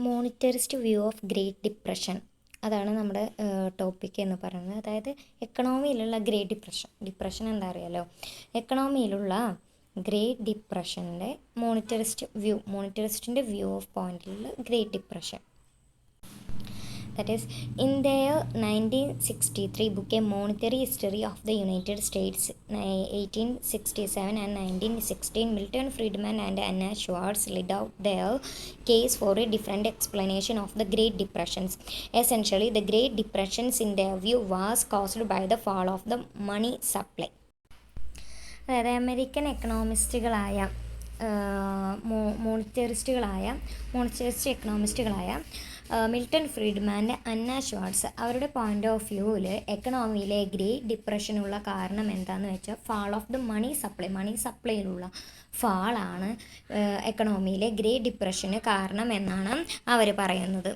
മോണിറ്ററിസ്റ്റ് view of great depression അതാണ് നമ്മുടെ topic എന്ന് പറയുന്നത്. അതായത് എക്കണോമിയിലുള്ള ഗ്രേറ്റ് ഡിപ്രഷൻ എന്താ അറിയാലോ. എക്കണോമിയിലുള്ള ഗ്രേറ്റ് ഡിപ്രഷൻ്റെ മോണിറ്ററിസ്റ്റിൻ്റെ വ്യൂ ഓഫ് പോയിന്റിലുള്ള great depression. That is, in their 1963 book, A Monetary History of the United States, 1867 and 1916, Milton Friedman and Anna Schwartz laid out their case for a different explanation of the Great Depressions. Essentially, the Great Depressions, in their view, was caused by the fall of the money supply. അതായത് American എക്കണോമിസ്റ്റുകളായ monetarist എക്കണോമിസ്റ്റുകളായ Milton ഫ്രീഡ്മാൻ്റെ Anna Schwartz അവരുടെ point of വ്യൂവിൽ എക്കണോമിയിലെ great ഡിപ്രഷനുള്ള കാരണം എന്താണെന്ന് വെച്ചാൽ ഫാൾ ഓഫ് ദ മണി സപ്ലൈയിലുള്ള ഫാളാണ് എക്കണോമിയിലെ ഗ്രേറ്റ് ഡിപ്രഷന് കാരണം എന്നാണ് അവർ പറയുന്നത്.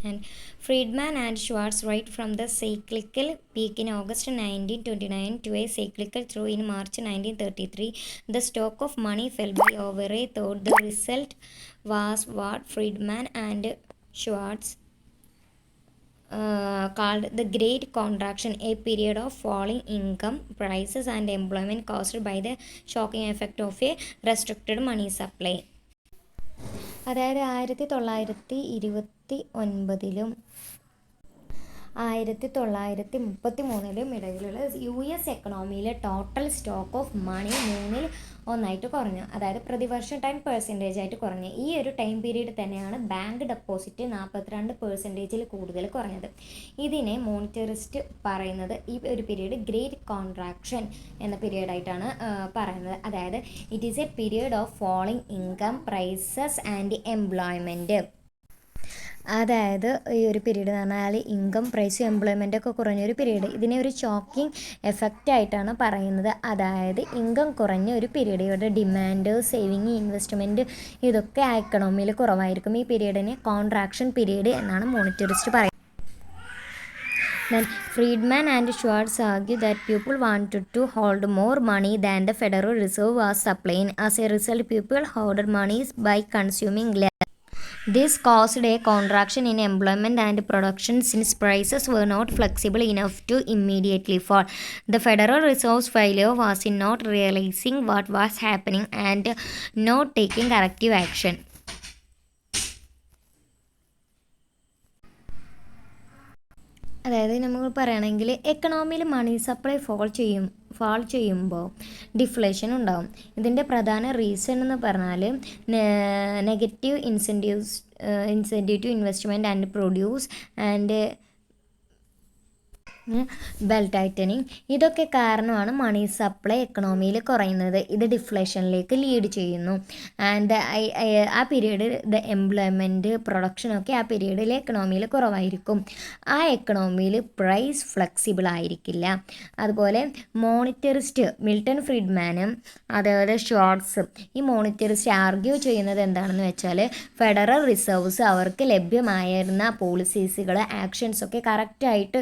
And Friedman and Schwartz write from the cyclical peak in August 1929 to a cyclical trough in March 1933. The stock of money fell by over a third. The result was what Friedman and Schwartz called the Great Contraction, a period of falling income, prices and employment caused by the shocking effect of a restricted money supply. അതായത് 1929 1933 ഇടയിലുള്ള US എക്കണോമിയിലെ total stock of money 1/3 കുറഞ്ഞു. അതായത് പ്രതിവർഷം 10% ആയിട്ട് കുറഞ്ഞു. ഈ ഒരു ടൈം പീരീഡ് തന്നെയാണ് ബാങ്ക് ഡെപ്പോസിറ്റ് 42% കൂടുതൽ കുറഞ്ഞത്. ഇതിനെ മോണിറ്ററിസ്റ്റ് പറയുന്നത് ഈ ഒരു പീരീഡ് ഗ്രേറ്റ് കോൺട്രാക്ഷൻ എന്ന പീരീഡായിട്ടാണ് പറയുന്നത്. അതായത് it is a period of falling income, prices and employment. അതായത് ഈ ഒരു പീരീഡ് എന്ന് പറഞ്ഞാൽ ഇൻകം, പ്രൈസ്, എംപ്ലോയ്മെൻ്റ് ഒക്കെ കുറഞ്ഞൊരു പീരീഡ്. ഇതിനെ ഒരു ഷോക്കിംഗ് എഫക്റ്റ് ആയിട്ടാണ് പറയുന്നത്. അതായത് ഇൻകം കുറഞ്ഞ ഒരു പീരീഡ്, ഇവിടെ ഡിമാൻഡ്, സേവിങ്, ഇൻവെസ്റ്റ്മെൻറ്റ് ഇതൊക്കെ ആ എക്കണോമിയിൽ കുറവായിരിക്കും. ഈ പീരീഡിനെ കോൺട്രാക്ഷൻ പീരീഡ് എന്നാണ് മോണിറ്ററിസ്റ്റ് പറയുന്നത്. Then Friedman and Schwartz argue that people wanted to hold more money than the Federal Reserve was supplying. As a result, people hoarded money by consuming less. This caused a contraction in employment and production since prices were not flexible enough to immediately fall. The Federal Reserve's failure was in not realizing what was happening and not taking corrective action. അതായത് നമ്മൾ പറയുകയാണെങ്കിൽ എക്കണോമിയിൽ money supply fall ചെയ്യുമ്പോൾ deflation ഉണ്ടാവും. ഇതിൻ്റെ പ്രധാന reason എന്ന് പറഞ്ഞാൽ negative incentive to investment and produce and belt tightening. ഇതൊക്കെ കാരണമാണ് മണി സപ്ലൈ എക്കണോമിയിൽ കുറയുന്നത്. ഇത് ഡിഫ്ലേഷനിലേക്ക് ലീഡ് ചെയ്യുന്നു. ആൻഡ് ആ പീരീഡ് എംപ്ലോയ്മെൻറ്റ്, പ്രൊഡക്ഷനൊക്കെ ആ പീരീഡിൽ എക്കണോമിയിൽ കുറവായിരിക്കും. ആ എക്കണോമിയിൽ പ്രൈസ് ഫ്ലെക്സിബിൾ ആയിരിക്കില്ല. അതുപോലെ മോണിറ്ററിസ്റ്റ് മിൽട്ടൺ ഫ്രീഡ്മാനും അതേപോലെ ഷ്വാർട്സും ഈ മോണിറ്ററിസ്റ്റ് ആർഗ്യൂ ചെയ്യുന്നത് എന്താണെന്ന് വെച്ചാൽ ഫെഡറൽ റിസർവ്സ് അവർക്ക് ലഭ്യമായിരുന്ന പോളിസീസുകൾ, ആക്ഷൻസൊക്കെ കറക്റ്റായിട്ട്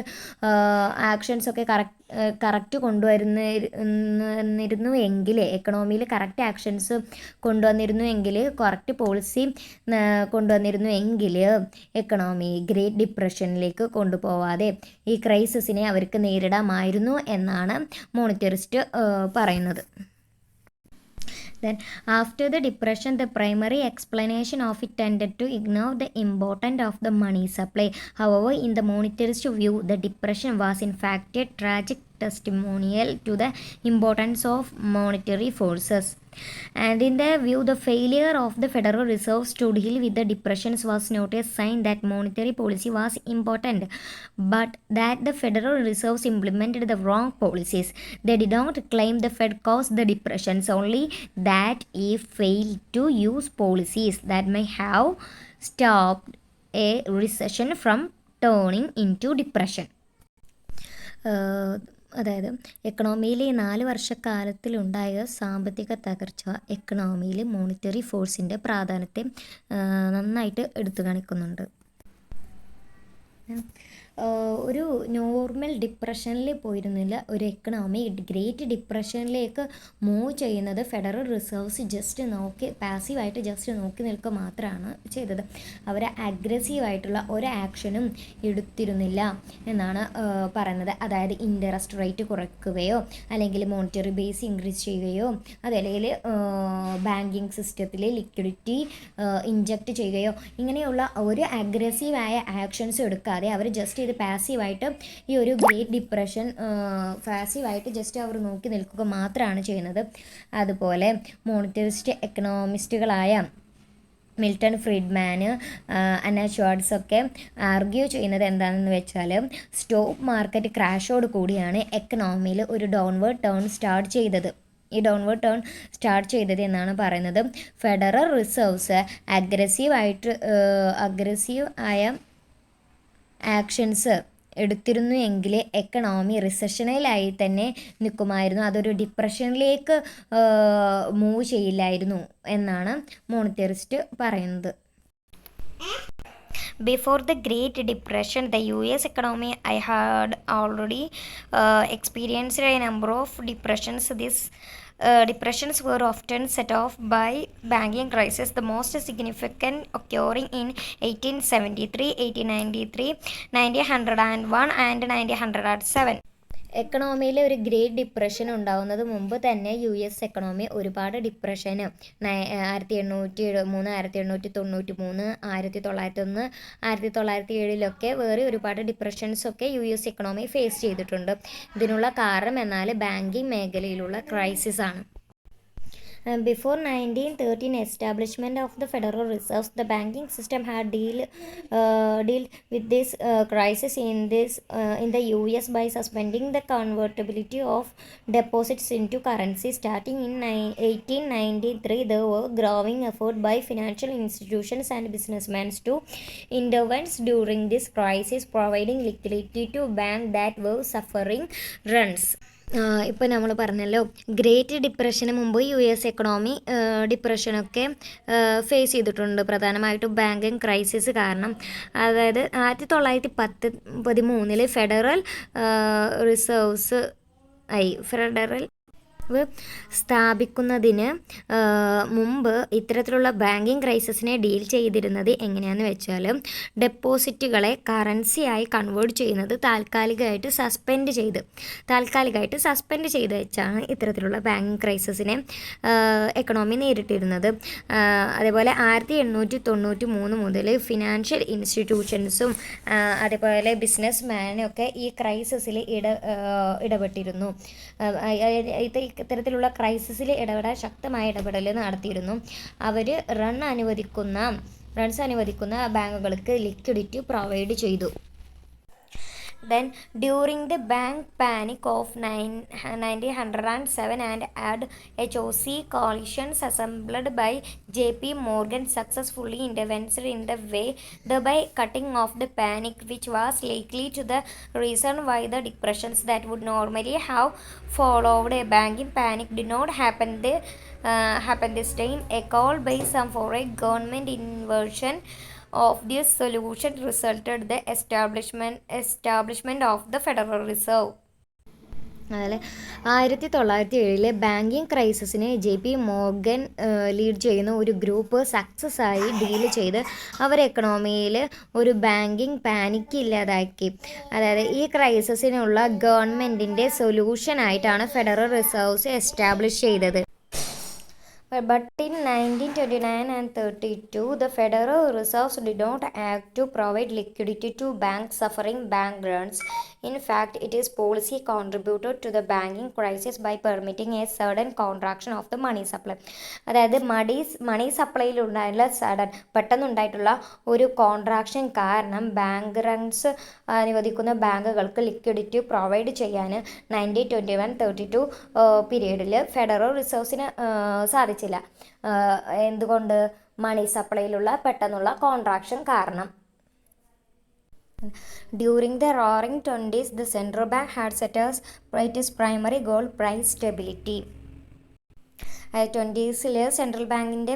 കറക്റ്റ് കൊണ്ടുവരുന്നിരുന്നു എങ്കിൽ, എക്കണോമിയിൽ കറക്റ്റ് ആക്ഷൻസ് കൊണ്ടുവന്നിരുന്നു എങ്കിൽ, കറക്റ്റ് പോളിസി കൊണ്ടുവന്നിരുന്നു എങ്കിൽ എക്കണോമി ഗ്രേറ്റ് ഡിപ്രഷനിലേക്ക് കൊണ്ടുപോവാതെ ഈ ക്രൈസിസിനെ അവർക്ക് നേരിടാമായിരുന്നു എന്നാണ് മോണിറ്ററിസ്റ്റ് പറയുന്നത്. Then, after the depression, the primary explanation of it tended to ignore the importance of the money supply. However, in the monetarist view, the depression was in fact a tragic testimonial to the importance of monetary forces. And in their view, the failure of the Federal Reserve to deal with the depressions was not a sign that monetary policy was important, but that the Federal Reserve implemented the wrong policies. They did not claim the Fed caused the depressions, only that it failed to use policies that may have stopped a recession from turning into depression. അതായത് എക്കണോമിയിൽ 4 വർഷക്കാലത്തിലുണ്ടായ സാമ്പത്തിക തകർച്ച എക്കണോമിയിൽ monetary ഫോഴ്സിൻ്റെ പ്രാധാന്യത്തെ നന്നായിട്ട് എടുത്തു കാണിക്കുന്നുണ്ട്. ഒരു normal ഡിപ്രഷനിൽ പോയിരുന്നില്ല ഒരു economy great ഡിപ്രഷനിലേക്ക് move ചെയ്യുന്നത് ഫെഡറൽ റിസർവ്സ് ജസ്റ്റ് നോക്കി പാസീവായിട്ട് ജസ്റ്റ് നോക്കി നിൽക്കുക മാത്രമാണ് ചെയ്തത്. അവർ അഗ്രസീവായിട്ടുള്ള ഒരു ആക്ഷനും എടുത്തിരുന്നില്ല എന്നാണ് പറയുന്നത്. അതായത് ഇൻട്രസ്റ്റ് റേറ്റ് കുറയ്ക്കുകയോ അല്ലെങ്കിൽ മോണിറ്ററി ബേസ് ഇൻക്രീസ് ചെയ്യുകയോ അതല്ലെങ്കിൽ ബാങ്കിങ് സിസ്റ്റത്തിൽ ലിക്വിഡിറ്റി ഇൻജക്റ്റ് ചെയ്യുകയോ ഇങ്ങനെയുള്ള ഒരു അഗ്രസീവായ ആക്ഷൻസ് എടുക്കാതെ അവർ ജസ്റ്റ് ഇത് പാസീവായിട്ട് ഈ ഒരു ഗ്രേറ്റ് ഡിപ്രഷൻ പാസീവായിട്ട് ജസ്റ്റ് അവർ നോക്കി നിൽക്കുക മാത്രമാണ് ചെയ്യുന്നത്. അതുപോലെ മോണിറ്ററിസ്റ്റ് എക്കണോമിസ്റ്റുകളായ മിൽട്ടൺ ഫ്രീഡ്മാന് അന്ന ഷ്വാർട്സ് ഒക്കെ ആർഗ്യൂ ചെയ്യുന്നത് എന്താണെന്ന് വെച്ചാൽ സ്റ്റോക്ക് മാർക്കറ്റ് ക്രാഷോട് കൂടിയാണ് എക്കണോമിയിൽ ഒരു ഡൗൺവേർഡ് ടേൺ സ്റ്റാർട്ട് ചെയ്തത്. ഈ ഡൗൺവേർഡ് ടേൺ സ്റ്റാർട്ട് ചെയ്തത് എന്നാണ് പറയുന്നത്. ഫെഡറൽ റിസർവ്സ് അഗ്രസീവ് ആയ ആക്ഷൻസ് എടുത്തിരുന്നു എങ്കിൽ എക്കണോമി റിസഷനിലായി തന്നെ നിൽക്കുമായിരുന്നു. അതൊരു ഡിപ്രഷനിലേക്ക് മൂവ് ചെയ്യില്ലായിരുന്നു എന്നാണ് മോണിറ്ററിസ്റ്റ് പറയുന്നത്. Before the Great Depression, the US economy I had already experienced a number of depressions. These depressions were often set off by banking crisis, the most significant occurring in 1873, 1893, 1901 and 1907. എക്കണോമിയിൽ ഒരു great depression ഉണ്ടാകുന്നത് മുമ്പ് തന്നെ U S economy ഒരുപാട് ഡിപ്രഷന് 1873, 1893, 1901, 1907 വേറെ ഒരുപാട് ഡിപ്രഷൻസൊക്കെ U S economy face ചെയ്തിട്ടുണ്ട്. ഇതിനുള്ള കാരണം എന്നാൽ ബാങ്കിങ് മേഖലയിലുള്ള ക്രൈസിസ് ആണ്. Before 1913 establishment of the Federal Reserve, the banking system had deal with this crisis in the US by suspending the convertibility of deposits into currency. Starting in 1893, there were growing effort by financial institutions and businessmen to intervene during this crisis, providing liquidity to banks that were suffering runs. ഇപ്പോൾ നമ്മൾ പറഞ്ഞല്ലോ great ഡിപ്രഷന് മുമ്പ് U S economy ഡിപ്രഷനൊക്കെ face ചെയ്തിട്ടുണ്ട്, പ്രധാനമായിട്ടും banking crisis കാരണം. അതായത് 1913 federal reserves federal സ്ഥാപിക്കുന്നതിന് മുമ്പ് ഇത്തരത്തിലുള്ള ബാങ്കിങ് ക്രൈസിസിനെ ഡീൽ ചെയ്തിരുന്നത് എങ്ങനെയാണെന്ന് വെച്ചാൽ ഡെപ്പോസിറ്റുകളെ കറൻസിയായി കൺവേർട്ട് ചെയ്യുന്നത് താൽക്കാലികമായിട്ട് സസ്പെൻഡ് ചെയ്ത് വെച്ചാണ് ഇത്തരത്തിലുള്ള ബാങ്കിങ് ക്രൈസിസിനെ എക്കണോമി നേരിട്ടിരുന്നത്. അതേപോലെ 1893 മുതൽ ഫിനാൻഷ്യൽ ഇൻസ്റ്റിറ്റ്യൂഷൻസും അതേപോലെ ബിസിനസ് മാനൊക്കെ ഈ ക്രൈസിസിൽ ഇടപെട്ടിരുന്നു. ഇത്തരത്തിലുള്ള ക്രൈസിസിൽ ഇടപെടാൻ ശക്തമായ ഇടപെടൽ നടത്തിയിരുന്നു. അവർ റൺസ് അനുവദിക്കുന്ന ബാങ്കുകൾക്ക് ലിക്വിഡിറ്റി പ്രൊവൈഡ് ചെയ്തു. Then, during the bank panic of 1907 and HOC coalitions assembled by J.P. Morgan successfully intervened in the way, thereby cutting off the panic, which was likely to the reason why the depressions that would normally have followed a banking panic did not happen this time. A call by some for a government intervention of this solution resulted the establishment of the Federal Reserve. അതിൽ 1907 banking ക്രൈസിസിനെ JP Morgan lead ചെയ്യുന്ന ഒരു group success ആയി deal ചെയ്ത് അവർ എക്കണോമിയിൽ ഒരു banking panic ഇല്ലാതാക്കി. അതായത് ഈ ക്രൈസിസിനുള്ള ഗവൺമെൻറ്റിൻ്റെ സൊല്യൂഷനായിട്ടാണ് ഫെഡറൽ റിസർവ്സ് എസ്റ്റാബ്ലിഷ് ചെയ്തത്. But in 1929 and 32, the Federal Reserve did not act to provide liquidity to banks suffering bank runs. In fact, its policy contributed to the banking crisis by permitting a sudden contraction of the money supply. അതായത് മണി സപ്ലൈയിലുണ്ടായിട്ടുള്ള പെട്ടെന്നുണ്ടായിട്ടുള്ള ഒരു contraction കാരണം bank runs അനുവദിക്കുന്ന ബാങ്കുകൾക്ക് liquidity provide ചെയ്യാൻ 1921-32 പീരീഡിൽ federal റിസർവ്സിന് സാധിച്ചില്ല. എന്തുകൊണ്ട്? മണി സപ്ലൈയിലുള്ള പെട്ടെന്നുള്ള കോൺട്രാക്ഷൻ കാരണം. During the Roaring '20s, the central bank had set as its primary goal price stability. 20s central ബാങ്കിൻ്റെ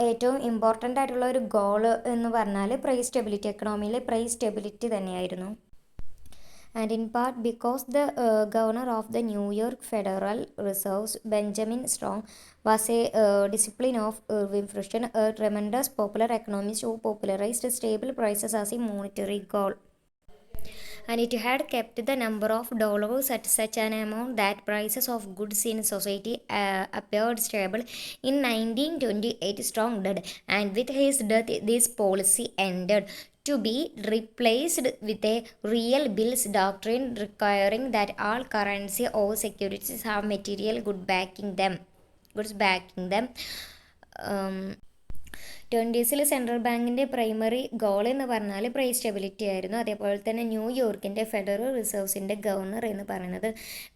ഏറ്റവും ഇമ്പോർട്ടൻ്റ് ആയിട്ടുള്ള ഒരു ഗോള് എന്ന് പറഞ്ഞാൽ പ്രൈസ് സ്റ്റെബിലിറ്റി, എക്കണോമിയിലെ പ്രൈസ് സ്റ്റെബിലിറ്റി തന്നെയായിരുന്നു. and in part because the governor of the New York Federal Reserve, Benjamin Strong, was a disciple of Irving Fisher, a tremendous popular economist who popularized stable prices as a monetary goal. And it had kept the number of dollars at such an amount that prices of goods in society appeared stable. In 1928, Strong died, and with his death, this policy ended, to be replaced with a real bills doctrine requiring that all currency or securities have material goods backing them. ട്വൻറ്റീസിൽ central ബാങ്കിൻ്റെ primary goal എന്ന് പറഞ്ഞാൽ price stability ആയിരുന്നു. അതേപോലെ തന്നെ ന്യൂയോർക്കിൻ്റെ federal റിസർവ്സിൻ്റെ governor എന്ന് പറയുന്നത്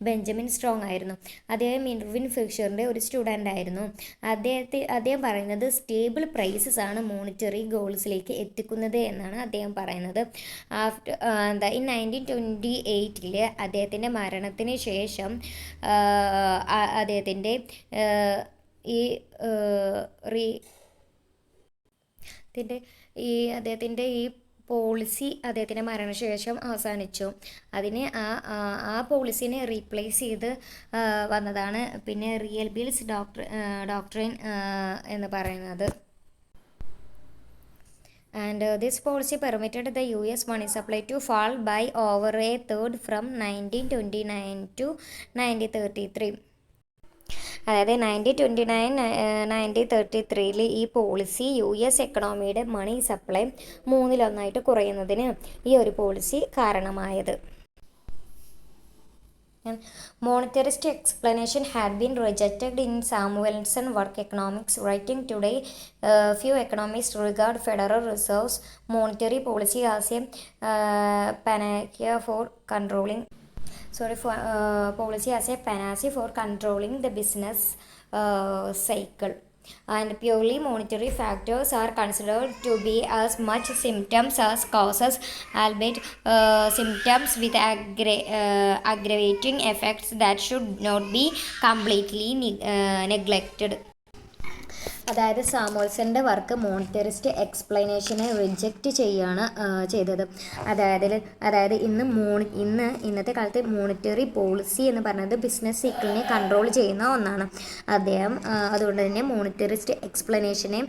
Benjamin strong ആയിരുന്നു. അദ്ദേഹം ഇർവിൻ ഫിഷറിൻ്റെ ഒരു സ്റ്റുഡൻ്റ് ആയിരുന്നു. അദ്ദേഹം പറയുന്നത് സ്റ്റേബിൾ പ്രൈസസ് ആണ് മോണിറ്ററി ഗോൾസിലേക്ക് എത്തിക്കുന്നത് എന്നാണ് അദ്ദേഹം പറയുന്നത്. ഇൻ 1928 അദ്ദേഹത്തിൻ്റെ മരണത്തിന് ശേഷം അദ്ദേഹത്തിൻ്റെ അദ്ദേഹത്തിൻ്റെ ഈ പോളിസി അദ്ദേഹത്തിൻ്റെ മരണശേഷം അവസാനിച്ചു. അതിന് ആ പോളിസിനെ റീപ്ലേസ് ചെയ്ത് വന്നതാണ് പിന്നെ റിയൽ ബിൽസ് ഡോക്ട്രിൻ എന്ന് പറയുന്നത്. And this policy permitted the US money supply to fall by over a third from 1929 to 1933. അതായത് 1929-1933 ഈ പോളിസി US എക്കണോമിയുടെ മണി സപ്ലൈ 1/3 കുറയുന്നതിന് ഈ ഒരു പോളിസി കാരണമായത്. Monetarist explanation had been rejected in Samuelson's work Economics. Writing today, few economists regard Federal Reserve's monetary policy as a panacea for controlling policy as a panacea for controlling the business cycle, and purely monetary factors are considered to be as much symptoms as causes, albeit symptoms with aggravating effects that should not be completely neglected. അതായത് സാമുവൽസന്റെ work മോണിറ്ററിസ്റ്റ് എക്സ്പ്ലനേഷനെ reject ചെയ്യാണ് ചെയ്തത്. അതായത് ഇന്നത്തെ കാലത്ത് monetary policy എന്ന് പറയുന്നത് business സൈക്കിളിനെ control ചെയ്യുന്ന ഒന്നാണ്. അദ്ദേഹം അതുകൊണ്ട് തന്നെ മോണിറ്ററിസ്റ്റ് എക്സ്പ്ലനേഷനെ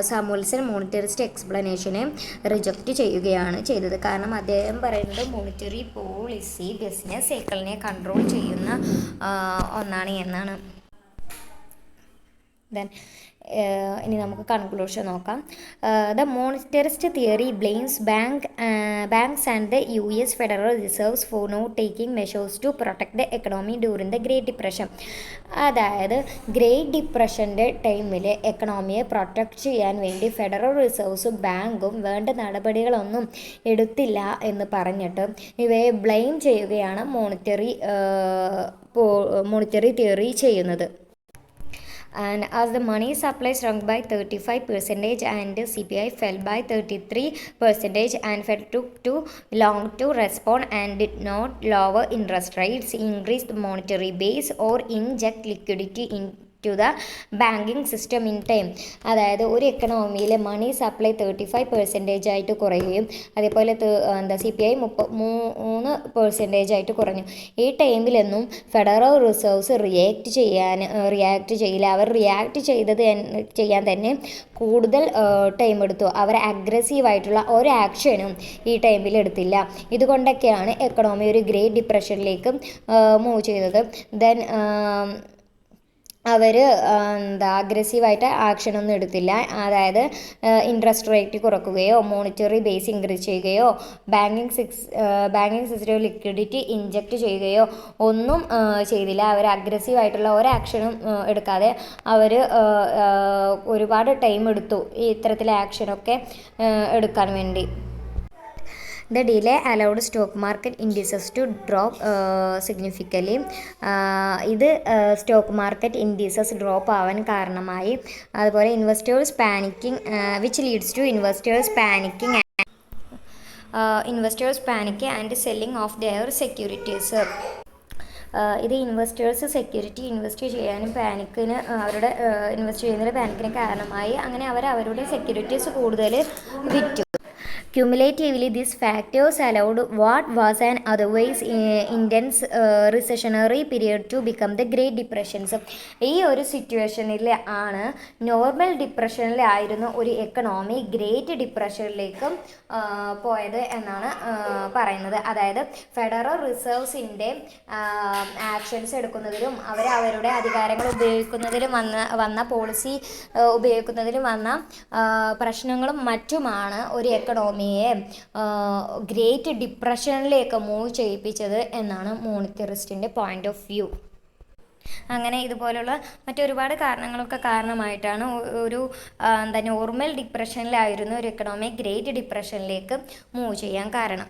സാമുവൽസൺ മോണിറ്ററിസ്റ്റ് എക്സ്പ്ലനേഷനെ റിജക്റ്റ് ചെയ്യുകയാണ് ചെയ്തത്. കാരണം അദ്ദേഹം പറയുന്നത് മോണിറ്ററി പോളിസി ബിസിനസ് സൈക്കിളിനെ കൺട്രോൾ ചെയ്യുന്ന ഒന്നാണ് എന്നാണ്. ഇനി നമുക്ക് കൺക്ലൂഷൻ നോക്കാം. The monetarist theory blames banks and the US federal reserves for not taking measures to protect the economy during the great depression. അതായത് ഗ്രേറ്റ് ഡിപ്രഷൻ്റെ ടൈമിൽ എക്കണോമിയെ പ്രൊട്ടക്ട് ചെയ്യാൻ വേണ്ടി ഫെഡറൽ റിസർവ്സും ബാങ്കും വേണ്ട നടപടികളൊന്നും എടുത്തില്ല എന്ന് പറഞ്ഞിട്ട് ഇവയെ ബ്ലെയിം ചെയ്യുകയാണ് മോണിറ്ററി തിയറി ചെയ്യുന്നത്. And as the money supply shrunk by 35% and CPI fell by 33% and Fed took too long to respond and did not lower interest rates, increase the monetary base or inject liquidity into the banking system in time. അതായത് ഒരു എക്കണോമിയിലെ money supply 35% ആയിട്ട് കുറയുകയും അതേപോലെ CPI 33% ആയിട്ട് കുറഞ്ഞു. ഈ ടൈമിലൊന്നും federal reserves react ചെയ്യില്ല. അവർ react ചെയ്യാൻ തന്നെ കൂടുതൽ ടൈം എടുത്തു. അവർ അഗ്രസീവായിട്ടുള്ള ഒരു ആക്ഷനും ഈ ടൈമിൽ എടുത്തില്ല. ഇതുകൊണ്ടൊക്കെയാണ് എക്കണോമി ഒരു ഗ്രേറ്റ് ഡിപ്രഷനിലേക്ക് മൂവ് ചെയ്തത്. ദെൻ അവർ അഗ്രസീവായിട്ട് ആക്ഷനൊന്നും എടുത്തില്ല. അതായത് ഇൻട്രസ്റ്റ് റേറ്റ് കുറയ്ക്കുകയോ മോണിറ്ററി ബേസ് ഇൻക്രീസ് ചെയ്യുകയോ ബാങ്കിങ് സിസ്റ്റം ലിക്വിഡിറ്റി ഇൻജക്റ്റ് ചെയ്യുകയോ ഒന്നും ചെയ്തില്ല. അവർ അഗ്രസീവായിട്ടുള്ള ഒരു ആക്ഷനും എടുക്കാതെ അവർ ഒരുപാട് ടൈം എടുത്തു ഈ ഇത്തരത്തിലെ ആക്ഷനൊക്കെ എടുക്കാൻ വേണ്ടി. The delay allowed stock market indices to drop significantly. ഇത് സ്റ്റോക്ക് മാർക്കറ്റ് ഇൻഡിസസ് ഡ്രോപ്പ് ആവാൻ കാരണമായി. അതുപോലെ investors panicking which leads to investors panic and selling off their securities. ഇത് സെക്യൂരിറ്റി ഇൻവെസ്റ്റ് ചെയ്യാനും പാനിക്കിന് അവരുടെ ഇൻവെസ്റ്റ് ചെയ്യുന്നതിന് പാനിക്കിന് കാരണമായി. അങ്ങനെ അവരുടെ സെക്യൂരിറ്റീസ് കൂടുതൽ വിറ്റു. Cumulatively, these factors allowed what was an otherwise intense recessionary period to become the Great Depressions. ഈ ഒരു സിറ്റുവേഷനിൽ ആണ് നോർമൽ ഡിപ്രഷനിലായിരുന്നു ഒരു എക്കണോമി ഗ്രേറ്റ് ഡിപ്രഷനിലേക്കും പോയത് എന്നാണ് പറയുന്നത്. അതായത് ഫെഡറൽ റിസർവ്സിൻ്റെ ആക്ഷൻസ് എടുക്കുന്നതിലും അവരുടെ അധികാരങ്ങൾ ഉപയോഗിക്കുന്നതിലും വന്ന പോളിസി ഉപയോഗിക്കുന്നതിലും വന്ന പ്രശ്നങ്ങളും മറ്റുമാണ് ഒരു എക്കണോമിയെ ഗ്രേറ്റ് ഡിപ്രഷനിലേക്ക് മൂവ് ചെയ്യിപ്പിച്ചത് എന്നാണ് മോണിറ്ററിസ്റ്റിൻ്റെ പോയിന്റ് ഓഫ് വ്യൂ. അങ്ങനെ ഇതുപോലുള്ള മറ്റൊരുപാട് കാരണങ്ങളൊക്കെ കാരണമായിട്ടാണ് ഒരു നോർമൽ ഡിപ്രഷനിലായിരുന്നു ഒരു എക്കണോമി ഗ്രേറ്റ് ഡിപ്രഷനിലേക്ക് മൂവ് ചെയ്യാൻ കാരണം.